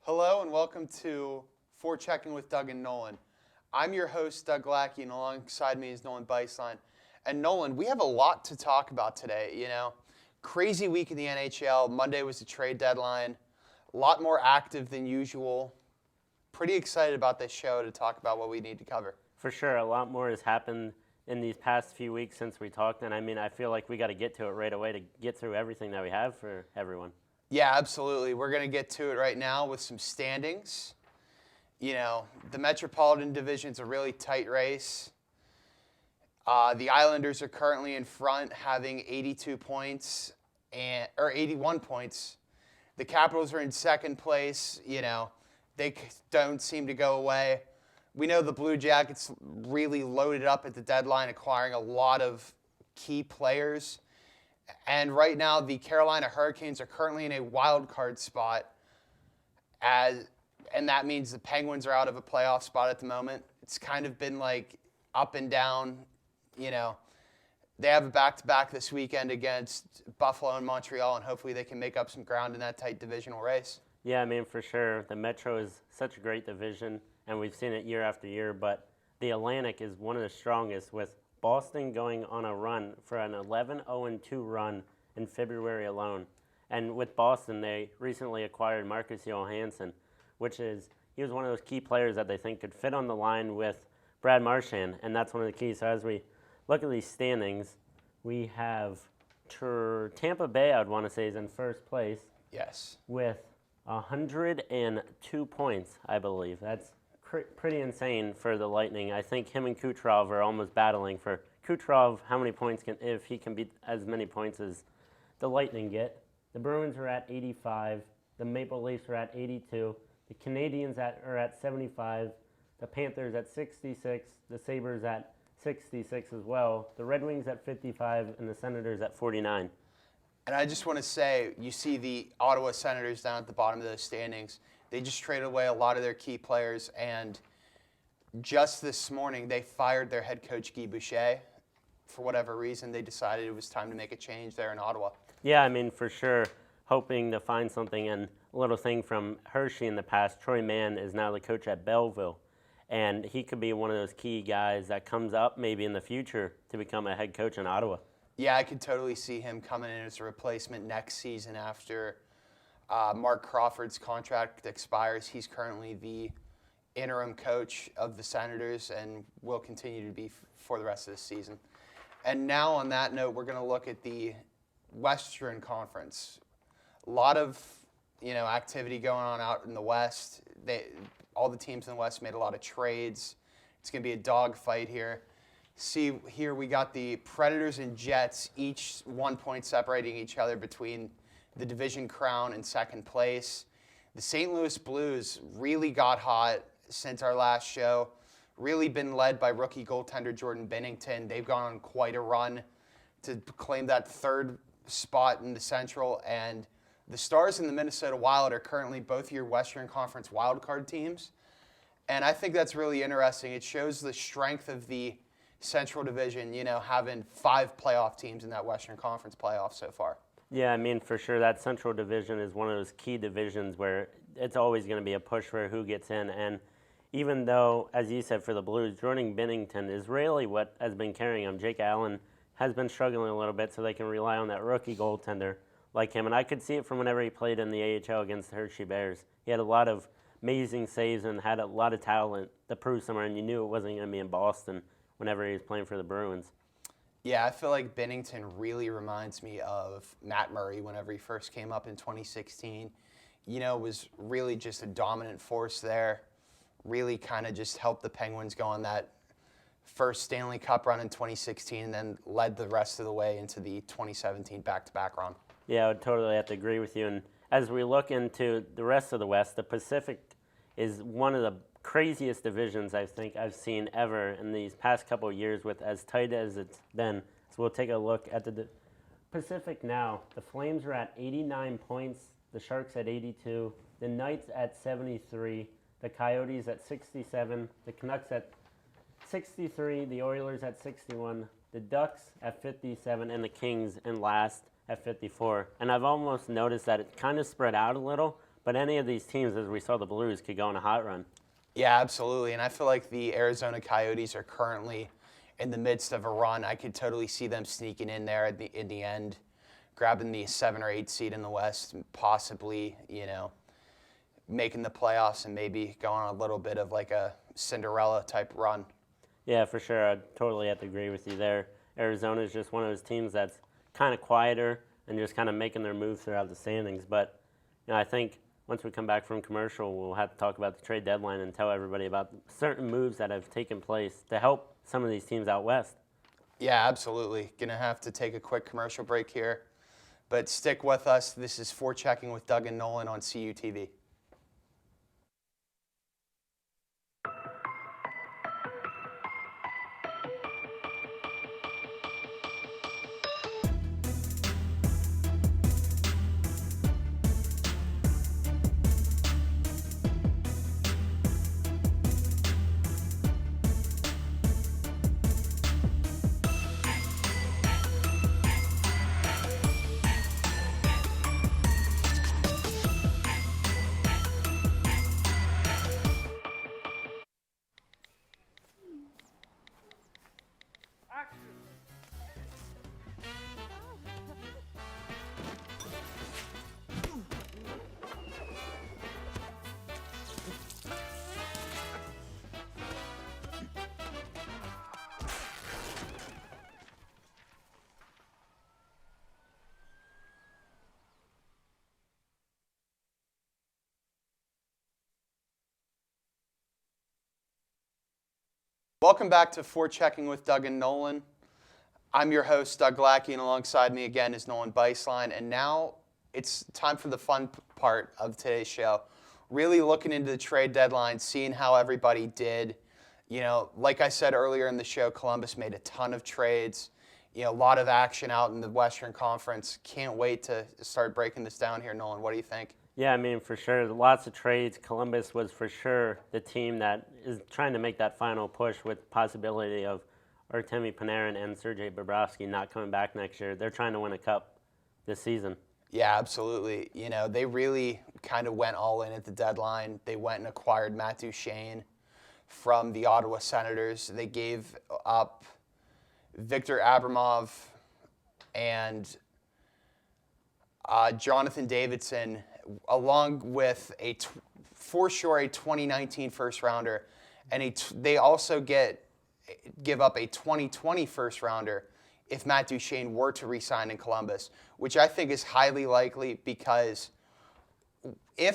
Hello and welcome to Forechecking with Doug and Nolan. I'm your host, Doug Lackey, and alongside me is Nolan Beislein. And Nolan, we have a lot to talk about today. Crazy week in the NHL. Monday was the trade deadline. A lot more active than usual. Pretty excited about this show to talk about what we need to cover. For sure, a lot more has happened in these past few weeks since we talked, and I feel like we got to get to it right away to get through everything that we have for everyone. Yeah, absolutely. We're going to get to it right now with some standings. The Metropolitan Division's a really tight race. The Islanders are currently in front, having 82 points, or 81 points. The Capitals are in second place. They don't seem to go away. We know the Blue Jackets really loaded up at the deadline, acquiring a lot of key players. And right now, the Carolina Hurricanes are currently in a wild card spot, and that means the Penguins are out of a playoff spot at the moment. It's kind of been like up and down. They have a back-to-back this weekend against Buffalo and Montreal, and hopefully they can make up some ground in that tight divisional race. Yeah, for sure. The Metro is such a great division, and we've seen it year after year, but the Atlantic is one of the strongest, with Boston going on a run for an 11-0-2 run in February alone. And with Boston, they recently acquired Marcus Johansson, he was one of those key players that they think could fit on the line with Brad Marchand, and that's one of the keys. So as we look at these standings, we have Tampa Bay, I would want to say, is in first place. Yes. With 102 points, I believe. That's pretty insane for the Lightning. I think him and Kucherov are almost battling for Kucherov. How many points if he can beat as many points as the Lightning get? The Bruins are at 85. The Maple Leafs are at 82. The Canadiens are at 75. The Panthers at 66. The Sabres at 66 as well. The Red Wings at 55, and the Senators at 49. And I just want to say, you see the Ottawa Senators down at the bottom of those standings. They just traded away a lot of their key players, and just this morning they fired their head coach, Guy Boucher. For whatever reason, they decided it was time to make a change there in Ottawa. Yeah, for sure, hoping to find something. And a little thing from Hershey in the past, Troy Mann is now the coach at Belleville, and he could be one of those key guys that comes up maybe in the future to become a head coach in Ottawa. Yeah, I could totally see him coming in as a replacement next season after Mark Crawford's contract expires. He's currently the interim coach of the Senators and will continue to be for the rest of the season. And now on that note, we're going to look at the Western Conference. A lot of activity going on out in the West. All the teams in the West made a lot of trades. It's going to be a dogfight here. See, here we got the Predators and Jets, each 1 point separating each other between the division crown and second place. The St. Louis Blues really got hot since our last show. Really been led by rookie goaltender Jordan Binnington. They've gone on quite a run to claim that third spot in the Central. And the Stars and the Minnesota Wild are currently both your Western Conference wildcard teams. And I think that's really interesting. It shows the strength of the Central Division, having 5 playoff teams in that Western Conference playoff so far. Yeah, for sure that Central Division is one of those key divisions where it's always going to be a push for who gets in. And even though, as you said, for the Blues, Jordan Binnington is really what has been carrying them. Jake Allen has been struggling a little bit, so they can rely on that rookie goaltender like him. And I could see it from whenever he played in the AHL against the Hershey Bears. He had a lot of amazing saves and had a lot of talent to prove somewhere, and you knew it wasn't going to be in Boston whenever he was playing for the Bruins. Yeah, I feel like Binnington really reminds me of Matt Murray whenever he first came up in 2016. Was really just a dominant force there. Really kind of just helped the Penguins go on that first Stanley Cup run in 2016 and then led the rest of the way into the 2017 back-to-back run. Yeah, I would totally have to agree with you. And as we look into the rest of the West, the Pacific is one of the craziest divisions I think I've seen ever in these past couple of years, with as tight as it's been. So we'll take a look at the Pacific now. The Flames are at 89 points, the Sharks at 82, the Knights at 73, the Coyotes at 67, the Canucks at 63, the Oilers at 61, the Ducks at 57, and the Kings in last at 54. And I've almost noticed that it kind of spread out a little, But any of these teams, as we saw the Blues, could go on a hot run. Yeah, absolutely. And I feel like the Arizona Coyotes are currently in the midst of a run. I could totally see them sneaking in there in the end, grabbing the 7 or 8 seed in the West, possibly, making the playoffs and maybe going on a little bit of like a Cinderella type run. Yeah, for sure. I totally have to agree with you there. Arizona is just one of those teams that's kind of quieter and just kind of making their moves throughout the standings. But I think once we come back from commercial, we'll have to talk about the trade deadline and tell everybody about certain moves that have taken place to help some of these teams out west. Yeah, absolutely. Going to have to take a quick commercial break here. But stick with us. This is Forechecking with Doug and Nolan on CUTV. Welcome back to Forechecking with Doug and Nolan. I'm your host, Doug Lackey, and alongside me again is Nolan Beislein. And now it's time for the fun part of today's show. Really looking into the trade deadline, seeing how everybody did. Like I said earlier in the show, Columbus made a ton of trades. A lot of action out in the Western Conference. Can't wait to start breaking this down here, Nolan. What do you think? Yeah, I mean, for sure, lots of trades. Columbus was for sure the team that is trying to make that final push with possibility of Artemi Panarin and Sergei Bobrovsky not coming back next year. They're trying to win a cup this season. Yeah, absolutely. They really kind of went all in at the deadline. They went and acquired Matt Duchene from the Ottawa Senators. They gave up Victor Abramov and Jonathan Davidson, along with for sure a 2019 first rounder, and they also give up a 2020 first rounder if Matt Duchene were to re-sign in Columbus, which I think is highly likely because when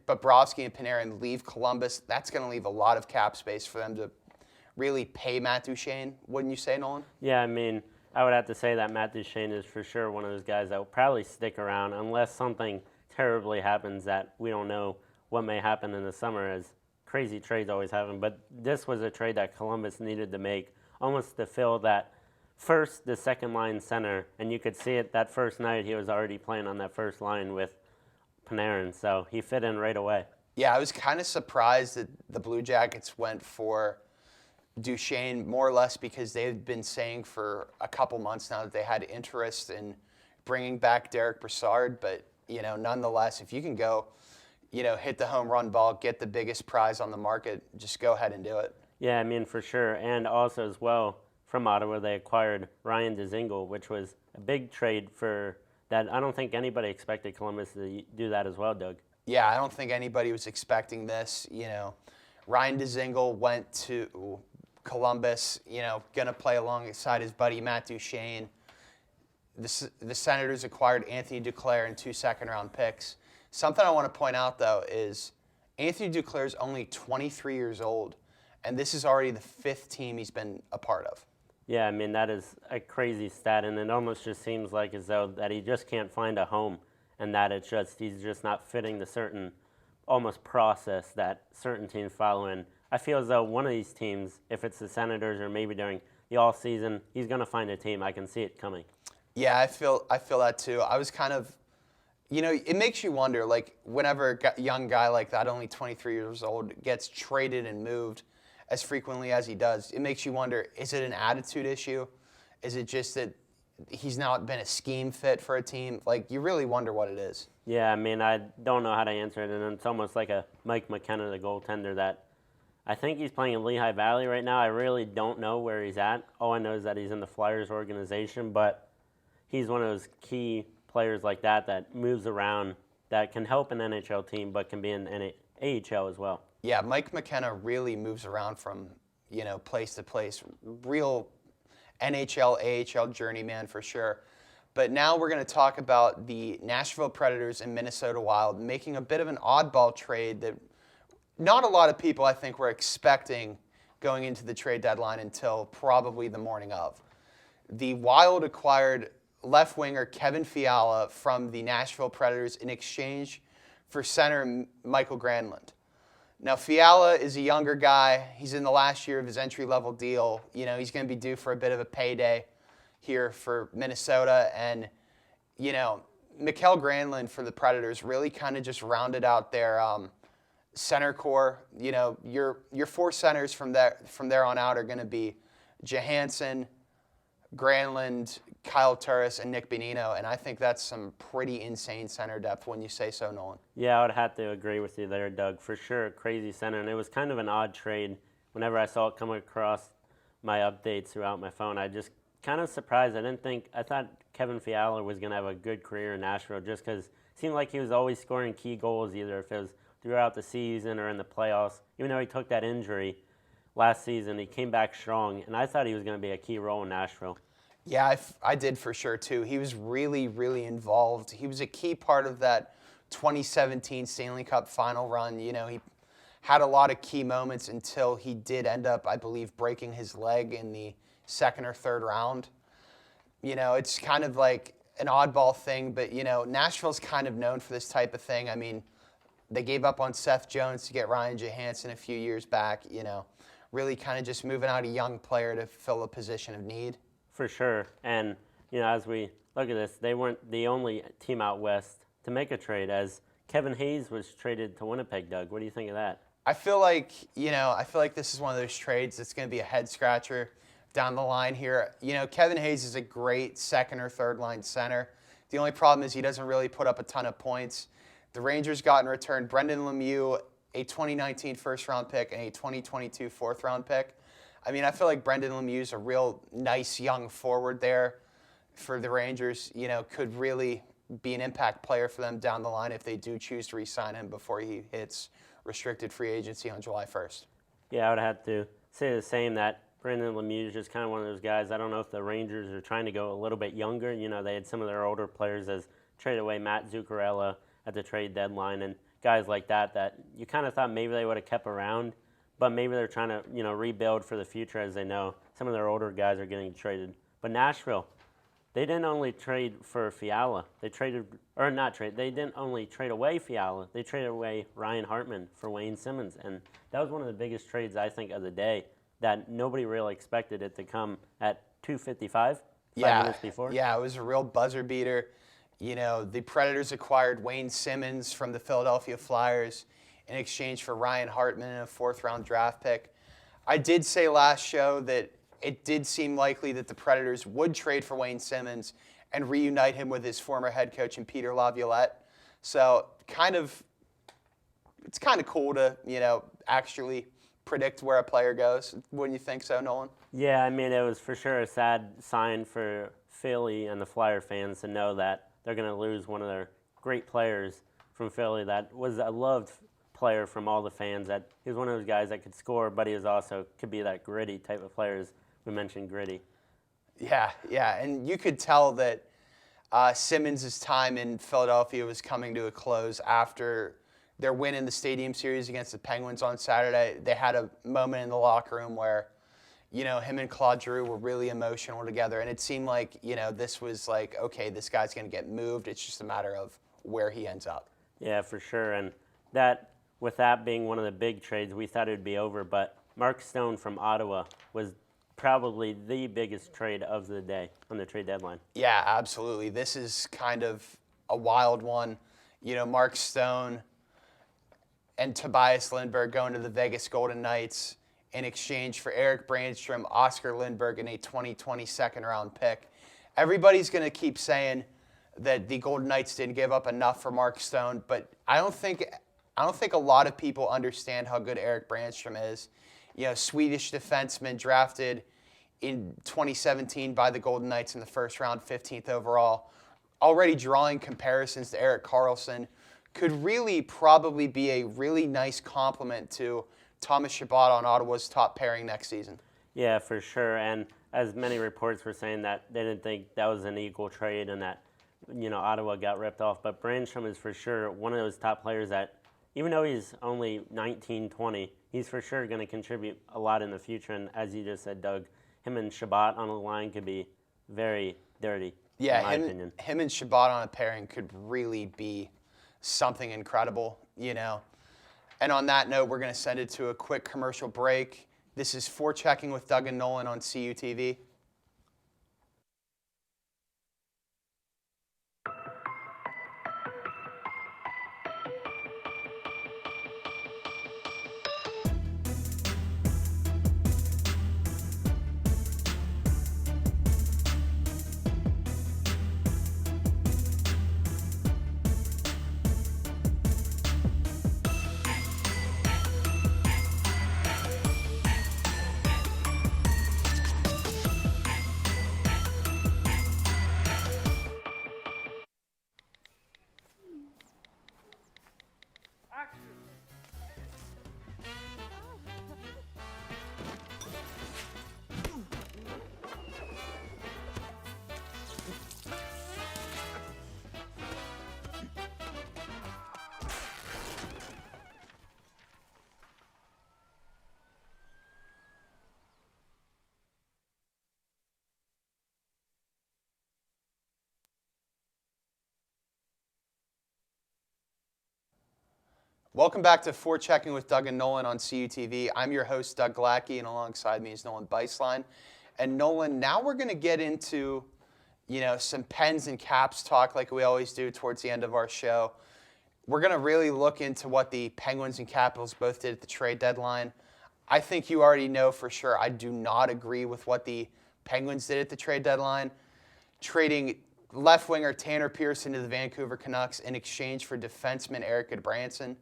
Bobrovsky and Panarin leave Columbus, that's going to leave a lot of cap space for them to really pay Matt Duchene, wouldn't you say, Nolan? Yeah, I mean, I would have to say that Matt Duchene is for sure one of those guys that will probably stick around unless something terribly happens that we don't know what may happen in the summer, as crazy trades always happen. But this was a trade that Columbus needed to make, almost to fill that the second line center. And you could see it that first night he was already playing on that first line with Panarin, so he fit in right away. Yeah, I was kind of surprised that the Blue Jackets went for Duchene, more or less because they've been saying for a couple months now that they had interest in bringing back Derek Brassard. But, nonetheless, if you can go, hit the home run ball, get the biggest prize on the market, just go ahead and do it. Yeah, I mean, for sure. And also as well, from Ottawa, they acquired Ryan Dzingel, which was a big trade for that. I don't think anybody expected Columbus to do that as well, Doug. Yeah, I don't think anybody was expecting this. Ryan Dzingel went to Columbus, going to play alongside his buddy Matt Duchene. The Senators acquired Anthony Duclair and 2 second-round picks. Something I want to point out, though, is Anthony Duclair is only 23 years old, and this is already the 5th team he's been a part of. Yeah, I mean, that is a crazy stat, and it almost just seems like as though that he just can't find a home, and that he's just not fitting the certain almost process that certain teams follow in. I feel as though one of these teams, if it's the Senators or maybe during the off season, he's going to find a team. I can see it coming. Yeah, I feel that too. I was kind of, it makes you wonder, like, whenever a young guy like that, only 23 years old, gets traded and moved as frequently as he does, it makes you wonder, is it an attitude issue? Is it just that, he's not been a scheme fit for a team. Like, you really wonder what it is. Yeah, I mean, I don't know how to answer it, and it's almost like a Mike McKenna, the goaltender, that I think he's playing in Lehigh Valley right now. I really don't know where he's at. All I know is that he's in the Flyers organization, but he's one of those key players like that moves around, that can help an NHL team, but can be in AHL as well. Yeah, Mike McKenna really moves around from, place to place. Real NHL, AHL journeyman for sure. But now we're going to talk about the Nashville Predators and Minnesota Wild making a bit of an oddball trade that not a lot of people, I think, were expecting going into the trade deadline until probably the morning of. The Wild acquired left winger Kevin Fiala from the Nashville Predators in exchange for center Michael Granlund. Now, Fiala is a younger guy. He's in the last year of his entry-level deal. He's going to be due for a bit of a payday here for Minnesota. And, Mikael Granlund for the Predators really kind of just rounded out their center core. Your four centers from there on out are going to be Johansson, Granlund, Kyle Turris, and Nick Bonino, and I think that's some pretty insane center depth when you say so, Nolan. Yeah, I would have to agree with you there, Doug. For sure, crazy center, and it was kind of an odd trade. Whenever I saw it come across my updates throughout my phone, I just kind of surprised. I thought Kevin Fiala was going to have a good career in Nashville just because it seemed like he was always scoring key goals, either if it was throughout the season or in the playoffs. Even though he took that injury last season, he came back strong, and I thought he was going to be a key role in Nashville. Yeah, I did for sure, too. He was really, really involved. He was a key part of that 2017 Stanley Cup final run. He had a lot of key moments until he did end up, I believe, breaking his leg in the second or third round. It's kind of like an oddball thing, but, Nashville's kind of known for this type of thing. I mean, they gave up on Seth Jones to get Ryan Johansson a few years back, really kind of just moving out a young player to fill a position of need. For sure. And, as we look at this, they weren't the only team out west to make a trade, as Kevin Hayes was traded to Winnipeg. Doug, what do you think of that? I feel like this is one of those trades that's going to be a head scratcher down the line here. Kevin Hayes is a great second or third line center. The only problem is he doesn't really put up a ton of points. The Rangers got in return Brendan Lemieux, a 2019 first-round pick, and a 2022 fourth-round pick. I mean, I feel like Brendan Lemieux's a real nice young forward there for the Rangers. Could really be an impact player for them down the line if they do choose to re-sign him before he hits restricted free agency on July 1st. Yeah, I would have to say the same, that Brendan Lemieux is just kind of one of those guys. I don't know if the Rangers are trying to go a little bit younger. They had some of their older players as traded away Matt Zuccarello at the trade deadline and guys like that you kind of thought maybe they would have kept around. But maybe they're trying to, rebuild for the future, as they know some of their older guys are getting traded. But Nashville, they didn't only trade for Fiala. They didn't only trade away Fiala. They traded away Ryan Hartman for Wayne Simmons. And that was one of the biggest trades, I think, of the day, that nobody really expected it to come at 2:55, 5 minutes before. Yeah, it was a real buzzer beater. The Predators acquired Wayne Simmons from the Philadelphia Flyers in exchange for Ryan Hartman and a fourth-round draft pick. I did say last show that it did seem likely that the Predators would trade for Wayne Simmons and reunite him with his former head coach in Peter Laviolette. So it's kind of cool to, actually predict where a player goes. Wouldn't you think so, Nolan? Yeah, I mean, it was for sure a sad sign for Philly and the Flyer fans to know that they're going to lose one of their great players from Philly that was a loved player from all the fans. That he was one of those guys that could score, but he was also could be that gritty type of player, as we mentioned, gritty. Yeah, and you could tell that Simmons' time in Philadelphia was coming to a close after their win in the Stadium Series against the Penguins on Saturday. They had a moment in the locker room where, him and Claude Giroux were really emotional together, and it seemed like, this was like, okay, this guy's going to get moved. It's just a matter of where he ends up. Yeah, for sure, and that. With that being one of the big trades, we thought it would be over, but Mark Stone from Ottawa was probably the biggest trade of the day on the trade deadline. Yeah, absolutely. This is kind of a wild one. Mark Stone and Tobias Lindbergh going to the Vegas Golden Knights in exchange for Eric Brandstrom, Oscar Lindbergh, and a 2020 second-round pick. everybody's going to keep saying that the Golden Knights didn't give up enough for Mark Stone, but I don't think a lot of people understand how good Erik Brannstrom is. You know, Swedish defenseman drafted in 2017 by the Golden Knights in the first round, 15th overall, already drawing comparisons to Erik Karlsson, could really probably be a really nice compliment to Thomas Chabot on Ottawa's top pairing next season. Yeah, for sure. And as many reports were saying that they didn't think that was an equal trade and that, Ottawa got ripped off. But Brannstrom is for sure one of those top players that, even though he's only 19, 20, he's for sure going to contribute a lot in the future. And as you just said, Doug, him and Chabot on the line could be very dirty, yeah, in my opinion. Him and Chabot on a pairing could really be something incredible, And on that note, we're going to send it to a quick commercial break. This is Forechecking with Doug and Nolan on CUTV. Welcome back to Forechecking with Doug and Nolan on CUTV. I'm your host, Doug Glacke, and alongside me is Nolan Beislein. And Nolan, now we're going to get into, some pens and caps talk like we always do towards the end of our show. We're going to really look into what the Penguins and Capitals both did at the trade deadline. I think you already know for sure I do not agree with what the Penguins did at the trade deadline, trading left winger Tanner Pearson to the Vancouver Canucks in exchange for defenseman Erik Goodbranson.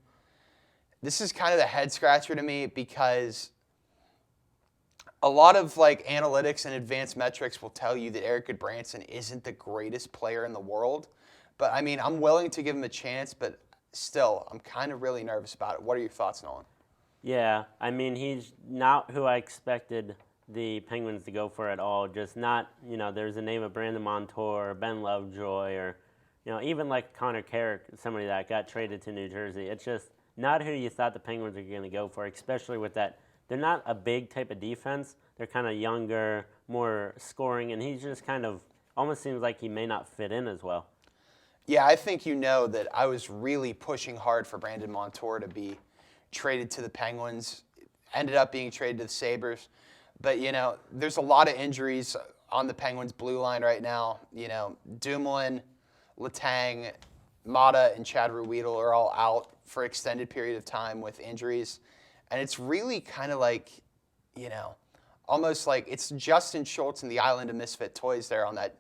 This is kind of the head scratcher to me because a lot of analytics and advanced metrics will tell you that Erik Goodbranson isn't the greatest player in the world. But I mean, I'm willing to give him a chance, but still, I'm kind of really nervous about it. What are your thoughts, Nolan? Yeah, I mean, he's not who I expected the Penguins to go for at all. Just not, there's a name of Brandon Montour or Ben Lovejoy or, even like Connor Carrick, somebody that got traded to New Jersey. It's just not who you thought the Penguins were going to go for, especially with that. They're not a big type of defense. They're kind of younger, more scoring, and he's just kind of almost seems like he may not fit in as well. Yeah, I think that I was really pushing hard for Brandon Montour to be traded to the Penguins. Ended up being traded to the Sabres. But, there's a lot of injuries on the Penguins' blue line right now. Dumoulin, Letang, Mata, and Chad Ruhwedel are all out for extended period of time with injuries. And it's really kind of almost like it's Justin Schultz and the Island of Misfit Toys there on that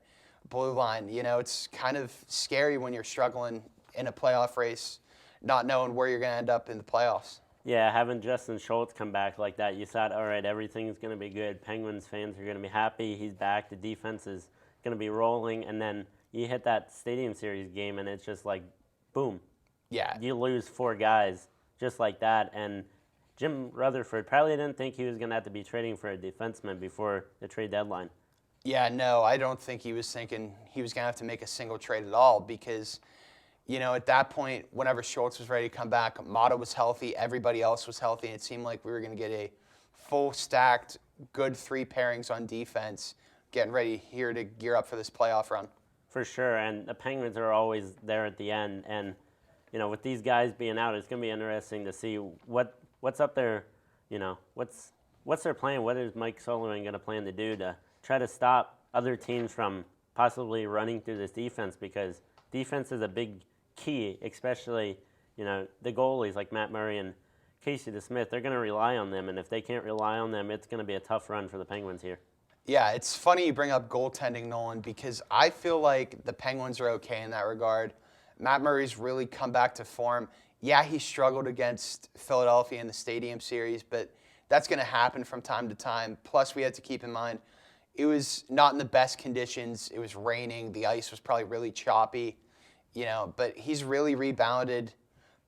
blue line. It's kind of scary when you're struggling in a playoff race, not knowing where you're going to end up in the playoffs. Yeah, having Justin Schultz come back like that, you thought, all right, everything's going to be good. Penguins fans are going to be happy. He's back. The defense is going to be rolling. And then you hit that Stadium Series game, and it's just like, boom. Yeah. You lose 4 guys just like that. And Jim Rutherford probably didn't think he was going to have to be trading for a defenseman before the trade deadline. Yeah, no, I don't think he was thinking he was going to have to make a single trade at all because, at that point, whenever Schultz was ready to come back, Mata was healthy, everybody else was healthy, and it seemed like we were going to get a full stacked, good 3 pairings on defense, getting ready here to gear up for this playoff run. For sure, and the Penguins are always there at the end, and with these guys being out, it's going to be interesting to see what's up there, what's their plan? What is Mike Sullivan going to plan to do to try to stop other teams from possibly running through this defense? Because defense is a big key, especially, the goalies like Matt Murray and Casey DeSmith. They're going to rely on them, and if they can't rely on them, it's going to be a tough run for the Penguins here. Yeah, it's funny you bring up goaltending, Nolan, because I feel like the Penguins are okay in that regard. Matt Murray's really come back to form. Yeah, he struggled against Philadelphia in the Stadium Series, but that's going to happen from time to time. Plus, we have to keep in mind, it was not in the best conditions. It was raining. The ice was probably really choppy, but he's really rebounded,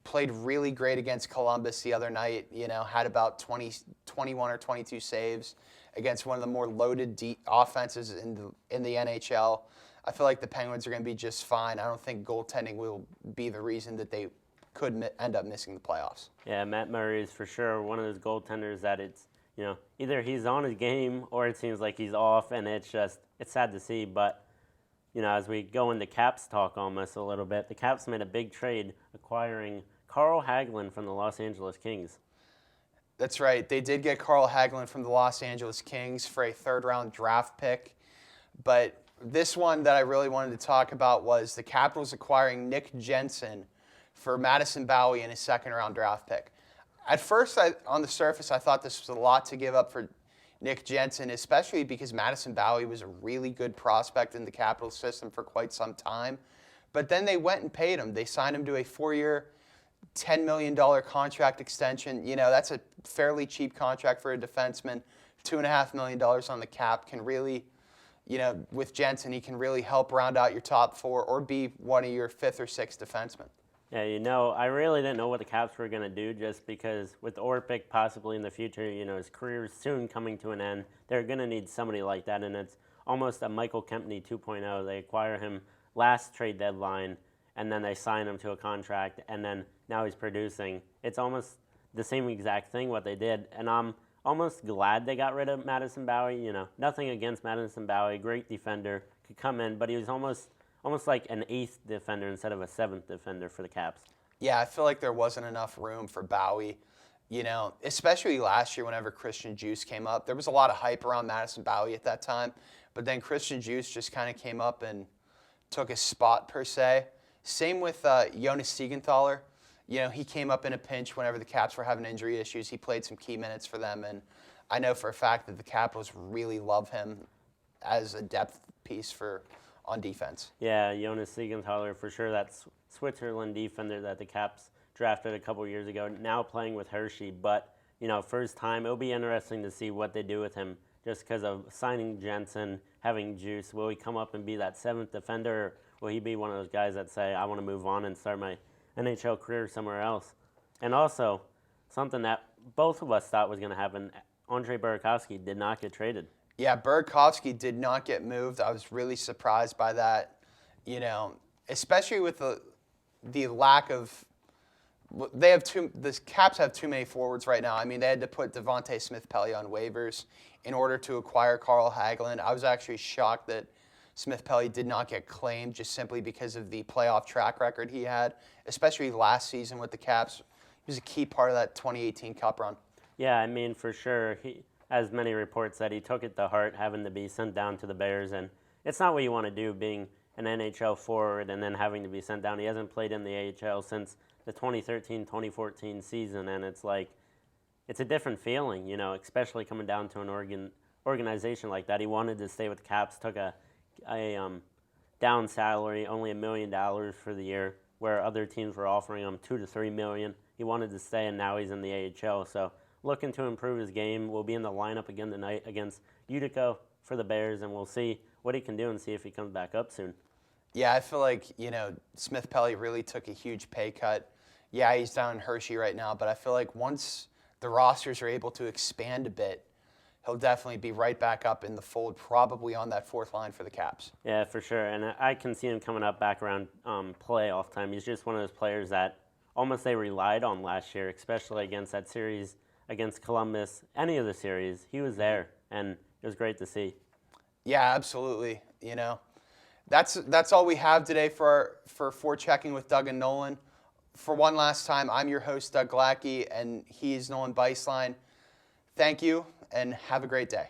played really great against Columbus the other night, had about 21 or 22 saves against one of the more loaded offenses in the NHL. I feel like the Penguins are going to be just fine. I don't think goaltending will be the reason that they could end up missing the playoffs. Yeah, Matt Murray is for sure one of those goaltenders that it's, either he's on his game or it seems like he's off, and it's sad to see. But, as we go into Caps talk almost a little bit, the Caps made a big trade acquiring Carl Hagelin from the Los Angeles Kings. That's right. They did get Carl Hagelin from the Los Angeles Kings for a third-round draft pick. But this one that I really wanted to talk about was the Capitals acquiring Nick Jensen for Madison Bowey in a second-round draft pick. At first, on the surface, I thought this was a lot to give up for Nick Jensen, especially because Madison Bowey was a really good prospect in the Capitals system for quite some time. But then they went and paid him. They signed him to a 4-year, $10 million contract extension. That's a fairly cheap contract for a defenseman. $2.5 million on the cap can really, with Jensen, he can really help round out your top four or be one of your fifth or sixth defensemen. Yeah, I really didn't know what the Caps were going to do just because with Orpik possibly in the future, his career is soon coming to an end. They're going to need somebody like that, and it's almost a Michael Kempney 2.0. They acquire him last trade deadline, and then they sign him to a contract, and then now he's producing. It's almost the same exact thing what they did, and I'm almost glad they got rid of Madison Bowey. Nothing against Madison Bowey, great defender, could come in, but he was almost like an eighth defender instead of a seventh defender for the Caps. Yeah, I feel like there wasn't enough room for Bowey, especially last year whenever Christian Juice came up. There was a lot of hype around Madison Bowey at that time, but then Christian Juice just kind of came up and took his spot per se. Same with Jonas Siegenthaler. He came up in a pinch whenever the Caps were having injury issues. He played some key minutes for them, and I know for a fact that the Capitals really love him as a depth piece on defense. Yeah, Jonas Siegenthaler for sure. That's Switzerland defender that the Caps drafted a couple years ago, now playing with Hershey. But, first time, it'll be interesting to see what they do with him just because of signing Jensen, having Juice. Will he come up and be that seventh defender, or will he be one of those guys that say, I want to move on and start my NHL career somewhere else? And also, something that both of us thought was going to happen, Andre Burakovsky did not get traded. Yeah, Burakovsky did not get moved. I was really surprised by that, especially with the lack of – the Caps have too many forwards right now. I mean, they had to put Devontae Smith-Pelly on waivers in order to acquire Carl Hagelin. I was actually shocked that Smith-Pelly did not get claimed just simply because of the playoff track record he had, especially last season with the Caps. He was a key part of that 2018 Cup run. Yeah, I mean, for sure. As many reports said, he took it to heart having to be sent down to the Bears, and it's not what you want to do, being an NHL forward and then having to be sent down. He hasn't played in the AHL since the 2013-2014 season, and it's a different feeling, especially coming down to an organization like that. He wanted to stay with the Caps, took a down salary, only $1 million for the year, where other teams were offering him $2 to $3 million. He wanted to stay, and now he's in the AHL, so looking to improve his game. We'll be in the lineup again tonight against Utica for the Bears, and we'll see what he can do and see if he comes back up soon. Yeah, I feel like, Smith-Pelly really took a huge pay cut. Yeah, he's down in Hershey right now, but I feel like once the rosters are able to expand a bit, he'll definitely be right back up in the fold, probably on that fourth line for the Caps. Yeah, for sure, and I can see him coming up back around playoff time. He's just one of those players that almost they relied on last year, especially against that series against Columbus, any of the series. He was there, and it was great to see. Yeah, absolutely. That's all we have today for Forechecking with Doug and Nolan. For one last time, I'm your host, Doug Glackey, and he's Nolan Beislein. Thank you, and have a great day.